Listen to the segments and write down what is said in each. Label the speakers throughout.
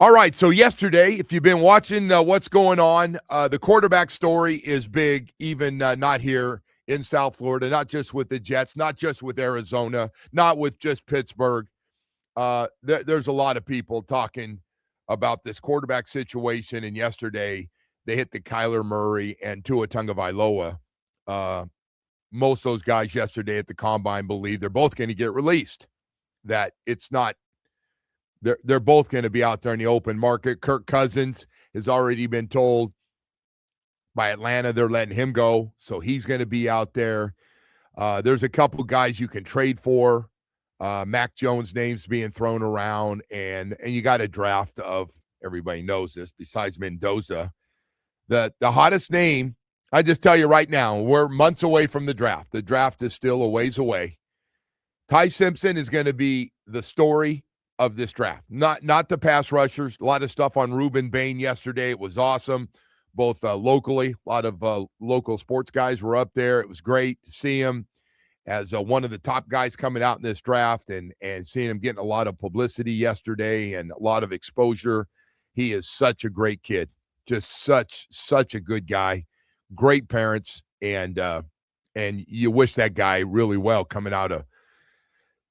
Speaker 1: All right, so yesterday, if you've been watching what's going on, the quarterback story is big, even not here in South Florida, not just with the Jets, not just with Arizona, not with just Pittsburgh. There's a lot of people talking about this quarterback situation, and yesterday they hit the Kyler Murray and Tua Tagovailoa. Uh, most of those guys yesterday at the Combine believe they're both going to get released, that it's not they're both going to be out there in the open market. Kirk Cousins has already been told by Atlanta they're letting him go, so he's going to be out there. There's a couple guys you can trade for. Mac Jones' name's being thrown around, and you got a draft of, everybody knows this, besides Mendoza. The hottest name, I just tell you right now, we're months away from the draft. The draft is still a ways away. Ty Simpson is going to be the story of this draft. Not the pass rushers. A lot of stuff on Ruben Bain yesterday. It was awesome, both locally. A lot of local sports guys were up there. It was great to see him as one of the top guys coming out in this draft, and seeing him getting a lot of publicity yesterday and a lot of exposure. He is such a great kid, just such a good guy, great parents, and you wish that guy really well coming out of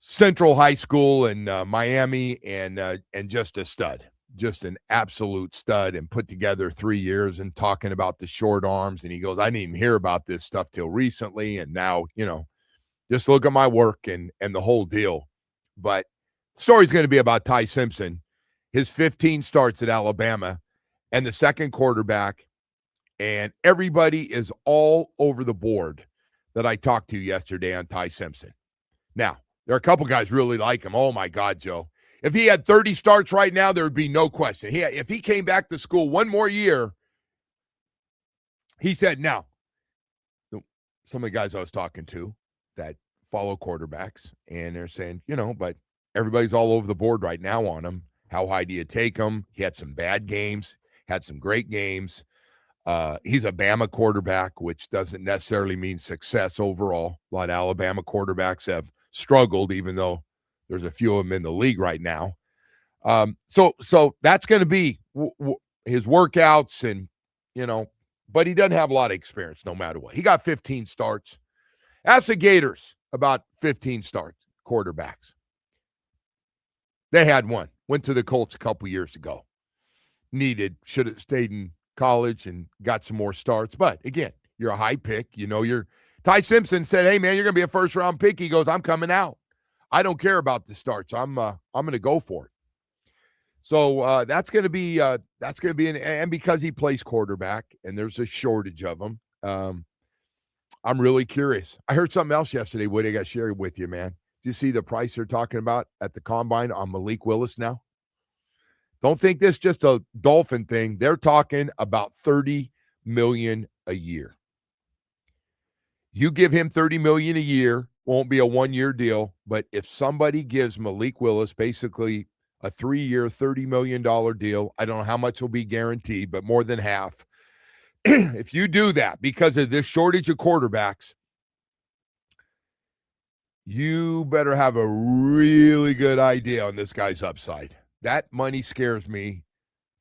Speaker 1: Central High School in Miami, and just a stud, just an absolute stud, and put together 3 years and talking about the short arms. And he goes, I didn't even hear about this stuff till recently, and now, just look at my work and the whole deal. But the story's going to be about Ty Simpson, his 15 starts at Alabama, and the second quarterback, and everybody is all over the board that I talked to yesterday on Ty Simpson. Now, there are a couple guys really like him. Oh, my God, Joe. If he had 30 starts right now, there would be no question. If he came back to school one more year, he said, now, some of the guys I was talking to that follow quarterbacks, and they're saying, but everybody's all over the board right now on him. How high do you take him? He had some bad games, had some great games. He's a Bama quarterback, which doesn't necessarily mean success overall. A lot of Alabama quarterbacks have struggled, even though there's a few of them in the league right now. So that's going to be his workouts, and but he doesn't have a lot of experience no matter what. He got 15 starts. Ask the Gators about 15 starts, quarterbacks. They had one. Went to the Colts a couple years ago. Should have stayed in college and got some more starts. But again, you're a high pick. Ty Simpson said, hey, man, you're going to be a first-round pick. He goes, I'm coming out. I don't care about the starts. I'm going to go for it. So that's going to be and because he plays quarterback and there's a shortage of them, I'm really curious. I heard something else yesterday, Woody, I got to share it with you, man. Do you see the price they're talking about at the Combine on Malik Willis now? Don't think this is just a Dolphin thing. They're talking about $30 million a year. You give him $30 million a year, won't be a one-year deal, but if somebody gives Malik Willis basically a 3-year, $30 million deal, I don't know how much will be guaranteed, but more than half. If you do that because of this shortage of quarterbacks, you better have a really good idea on this guy's upside. That money scares me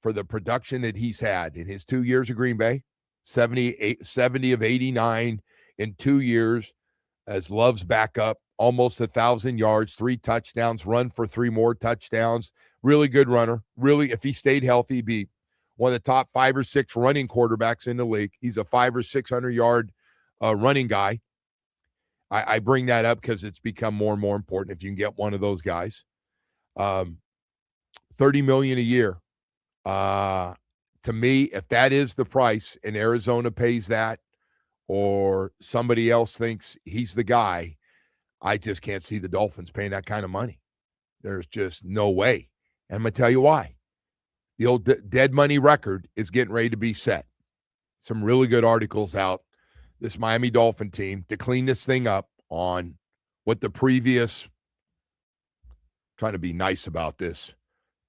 Speaker 1: for the production that he's had in his 2 years of Green Bay, 70 of 89 in 2 years as Love's backup, almost 1,000 yards, 3 touchdowns, run for 3 more touchdowns. Really good runner. Really, if he stayed healthy, he'd be one of the top 5 or 6 running quarterbacks in the league. He's a 500 or 600-yard running guy. I bring that up because it's become more and more important if you can get one of those guys. $30 million a year. To me, if that is the price and Arizona pays that, or somebody else thinks he's the guy, I just can't see the Dolphins paying that kind of money. There's just no way. And I'm going to tell you why. The old dead money record is getting ready to be set. Some really good articles out. This Miami Dolphin team to clean this thing up on what the previous, trying to be nice about this,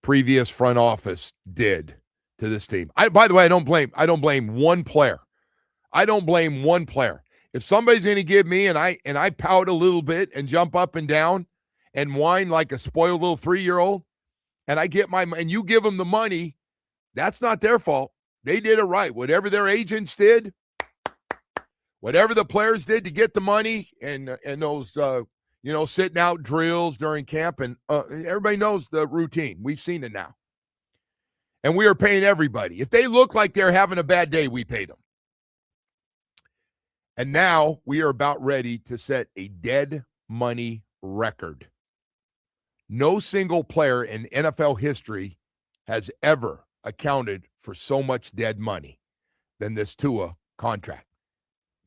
Speaker 1: previous front office did to this team. By the way, I don't blame one player. I don't blame one player. If somebody's going to give me and I pout a little bit and jump up and down and whine like a spoiled little 3-year-old, and and you give them the money, that's not their fault. They did it right. Whatever their agents did, whatever the players did to get the money, and those sitting out drills during camp, and everybody knows the routine. We've seen it now. And we are paying everybody. If they look like they're having a bad day, we paid them. And now we are about ready to set a dead money record. No single player in NFL history has ever accounted for so much dead money than this Tua contract.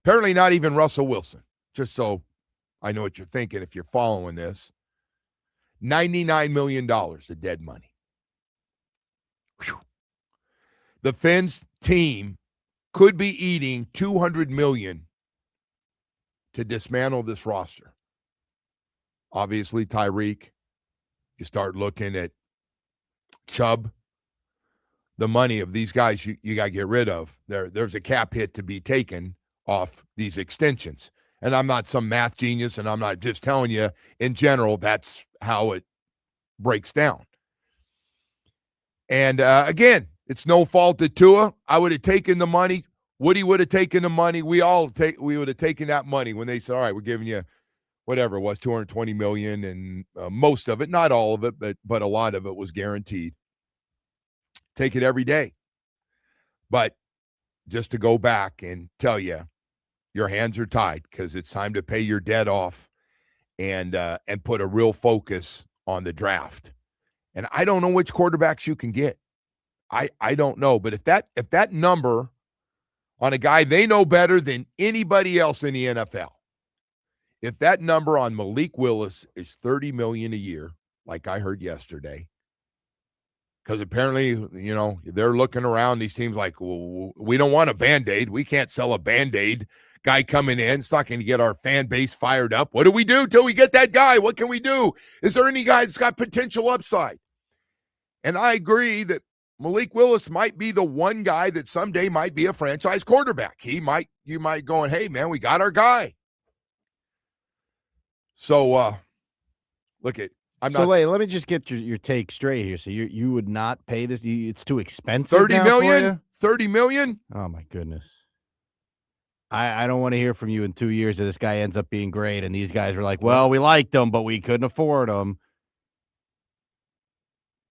Speaker 1: Apparently not even Russell Wilson, just so I know what you're thinking if you're following this. $99 million of dead money. Whew. The Fins team could be eating $200 million to dismantle this roster. Obviously, Tyreek. You start looking at Chubb. The money of these guys you got to get rid of. There's a cap hit to be taken off these extensions. And I'm not some math genius, and I'm not just telling you in general that's how it breaks down. And again, it's no fault of Tua. I would have taken the money. Woody would have taken the money. We would have taken that money when they said, all right, we're giving you whatever it was, $220 million, and most of it, not all of it, but a lot of it was guaranteed. Take it every day. But just to go back and tell you, your hands are tied because it's time to pay your debt off and put a real focus on the draft. And I don't know which quarterbacks you can get. I don't know. But if that number on a guy they know better than anybody else in the NFL, if that number on Malik Willis is $30 million a year, like I heard yesterday, because apparently, they're looking around these teams like, well, we don't want a Band-Aid. We can't sell a Band-Aid guy coming in. It's not going to get our fan base fired up. What do we do till we get that guy? What can we do? Is there any guy that's got potential upside? And I agree that Malik Willis might be the one guy that someday might be a franchise quarterback. You might going, hey, man, we got our guy. So, look at,
Speaker 2: wait, let me just get your take straight here. So you would not pay this? It's too expensive.
Speaker 1: $30 million? $30 million?
Speaker 2: Oh my goodness. I don't want to hear from you in 2 years that this guy ends up being great, and these guys were like, well, we liked him, but we couldn't afford him.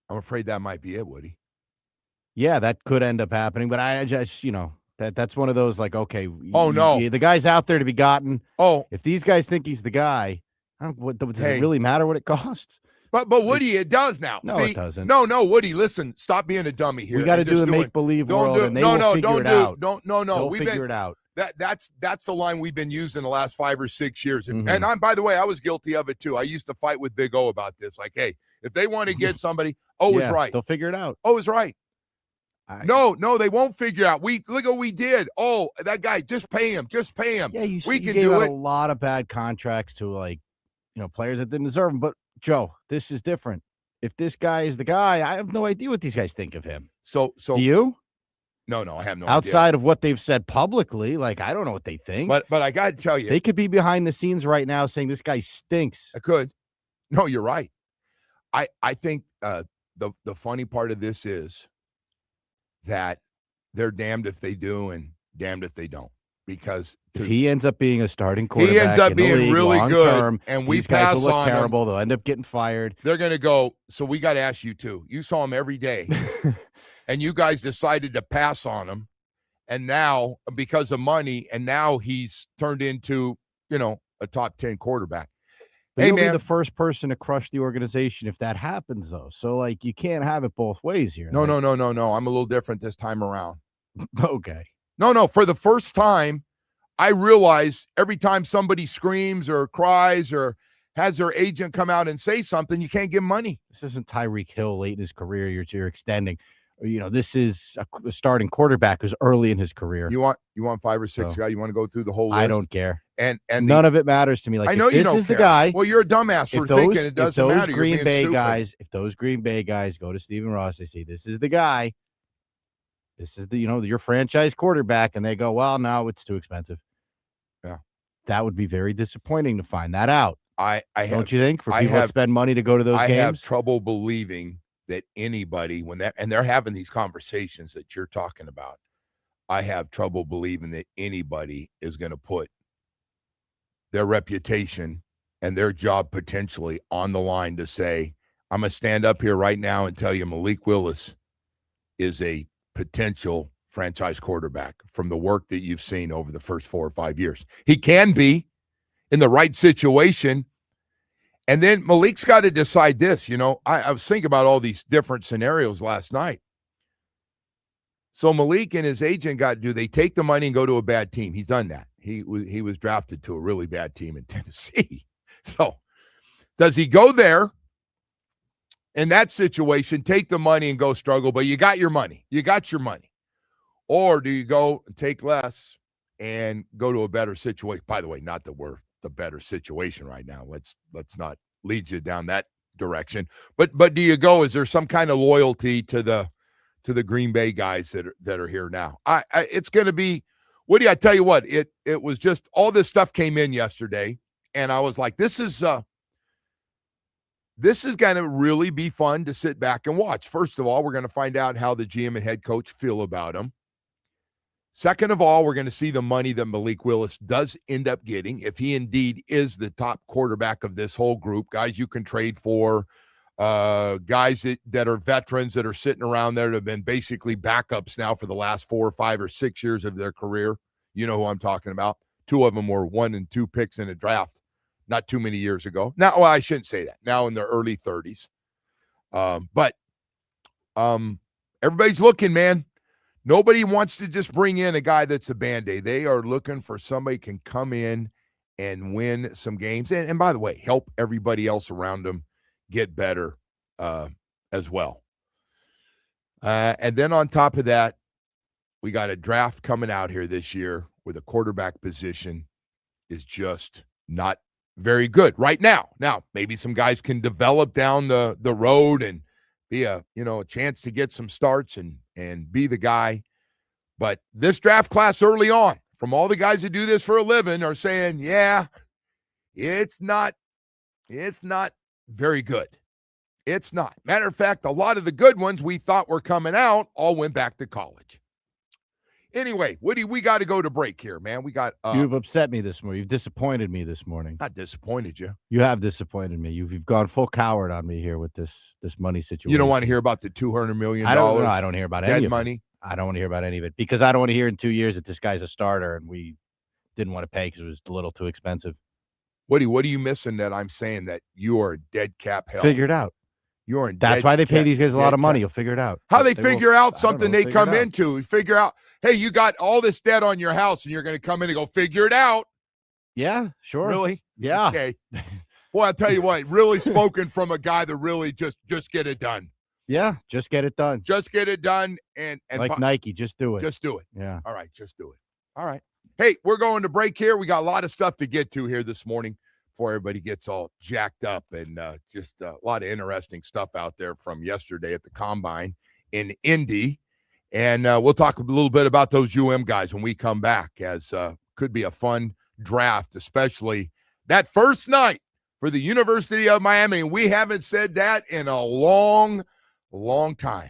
Speaker 1: I'm afraid that might be it, Woody.
Speaker 2: Yeah, that could end up happening, but I just, that's one of those like, okay.
Speaker 1: No.
Speaker 2: The guy's out there to be gotten.
Speaker 1: Oh.
Speaker 2: If these guys think he's the guy, does it really matter what it costs?
Speaker 1: But Woody, it does now.
Speaker 2: No,
Speaker 1: See,
Speaker 2: it doesn't.
Speaker 1: No, Woody, listen, stop being a dummy here.
Speaker 2: We got to do the make-believe world, and they will figure it out.
Speaker 1: They'll
Speaker 2: figure it out.
Speaker 1: That's the line we've been using the last 5 or 6 years.
Speaker 2: Mm-hmm.
Speaker 1: And by the way, I was guilty of it too. I used to fight with Big O about this. Like, hey, if they want to get somebody, is right.
Speaker 2: They'll figure it out.
Speaker 1: Is right. No, they won't figure out. Look what we did. Oh, that guy, just pay him. Just pay him.
Speaker 2: Yeah,
Speaker 1: we
Speaker 2: can
Speaker 1: do it.
Speaker 2: A lot of bad contracts to players that didn't deserve them. But Joe, this is different. If this guy is the guy, I have no idea what these guys think of him.
Speaker 1: So
Speaker 2: do you?
Speaker 1: No, I have no idea.
Speaker 2: Outside of what they've said publicly, I don't know what they think.
Speaker 1: But I got to tell you,
Speaker 2: they could be behind the scenes right now saying this guy stinks.
Speaker 1: I could. No, you're right. I think the funny part of this is that they're damned if they do and damned if they don't. Because
Speaker 2: if he ends up being a starting quarterback,
Speaker 1: he ends up being really good,
Speaker 2: term,
Speaker 1: and we
Speaker 2: these guys
Speaker 1: pass
Speaker 2: will look
Speaker 1: on
Speaker 2: terrible.
Speaker 1: him.
Speaker 2: They'll end up getting fired.
Speaker 1: They're going to go. So we got to ask you too. You saw him every day, and you guys decided to pass on him, and now because of money, and now he's turned into a top 10 quarterback.
Speaker 2: But you'll be the first person to crush the organization if that happens, though. So you can't have it both ways here.
Speaker 1: No. I'm a little different this time around.
Speaker 2: Okay.
Speaker 1: No. For the first time, I realize every time somebody screams or cries or has their agent come out and say something, you can't give money.
Speaker 2: This isn't Tyreek Hill late in his career. You're extending. This is a starting quarterback who's early in his career.
Speaker 1: You want 5 or 6 guys? You want to go through the whole list?
Speaker 2: I don't care.
Speaker 1: And
Speaker 2: none of it matters to me.
Speaker 1: I know you don't care.
Speaker 2: This is the guy.
Speaker 1: Well, you're a dumbass for thinking it doesn't matter.
Speaker 2: If those Green Bay guys go to Stephen Ross, they say, this is the guy. This is your franchise quarterback. And they go, well, no, it's too expensive.
Speaker 1: Yeah.
Speaker 2: That would be very disappointing to find that out.
Speaker 1: Don't
Speaker 2: you think? For people that spend money to go to those games?
Speaker 1: I have trouble believing that anybody, and they're having these conversations that you're talking about, I have trouble believing that anybody is going to put their reputation and their job potentially on the line to say, I'm going to stand up here right now and tell you Malik Willis is a potential franchise quarterback from the work that you've seen over the first 4 or 5 years. He can be in the right situation. And then Malik's got to decide this. I was thinking about all these different scenarios last night. So Malik and his agent do they take the money and go to a bad team? He's done that. He was drafted to a really bad team in Tennessee. So does he go there in that situation, take the money and go struggle, but you got your money. You got your money. Or do you go and take less and go to a better situation? By the way, not that we're the better situation right now. Let's not lead you down that direction. But do you go? Is there some kind of loyalty to the Green Bay guys that are here now? It's going to be. Woody, I tell you what, it was just all this stuff came in yesterday, and I was like, this is going to really be fun to sit back and watch. First of all, we're going to find out how the GM and head coach feel about him. Second of all, we're going to see the money that Malik Willis does end up getting if he indeed is the top quarterback of this whole group. Guys you can trade for, guys that are veterans that are sitting around there that have been basically backups now for the last 4 or 5 or 6 years of their career. You know who I'm talking about. 2 of them were 1 and 2 picks in a draft not too many years ago. Now, well, I shouldn't say that. Now in their early 30s. But everybody's looking, man. Nobody wants to just bring in a guy that's a Band-Aid. They are looking for somebody who can come in and win some games. And by the way, help everybody else around them get better as well. And then on top of that, we got a draft coming out here this year where the quarterback position is just not very good right now. Now, maybe some guys can develop down the road and be a chance to get some starts and be the guy. But this draft class early on, from all the guys that do this for a living, are saying, yeah, it's not very good. It's not. Matter of fact, a lot of the good ones we thought were coming out all went back to college. Anyway, Woody, we got to go to break here, man. We got.
Speaker 2: You've upset me this morning. You've disappointed me this morning.
Speaker 1: Not disappointed you.
Speaker 2: You have disappointed me. You've gone full coward on me here with this money situation.
Speaker 1: You don't want to hear about the $200 million.
Speaker 2: I don't hear about any of
Speaker 1: money.
Speaker 2: It. I don't want to hear about any of it because I don't want to hear in 2 years that this guy's a starter and we didn't want to pay because it was a little too expensive.
Speaker 1: Woody, what are you missing that I'm saying that you are dead cap hell?
Speaker 2: Figure it out.
Speaker 1: You're in.
Speaker 2: That's why they pay these guys a lot of money. You'll figure it out.
Speaker 1: How they figure out something they come into. Figure out, hey, you got all this debt on your house and you're going to come in and go figure it out.
Speaker 2: Yeah, sure.
Speaker 1: Really?
Speaker 2: Yeah.
Speaker 1: Okay. Well, I'll tell you what, really spoken from a guy that really just get it done.
Speaker 2: Yeah, just get it done.
Speaker 1: Just get it done. And
Speaker 2: like Nike, just do it.
Speaker 1: Just do it.
Speaker 2: Yeah.
Speaker 1: All right, just do it. All right. Hey, we're going to break here. We got a lot of stuff to get to here this morning before everybody gets all jacked up, and just a lot of interesting stuff out there from yesterday at the Combine in Indy. And we'll talk a little bit about those guys when we come back, as could be a fun draft, especially that first night for the University of Miami. And we haven't said that in a long time.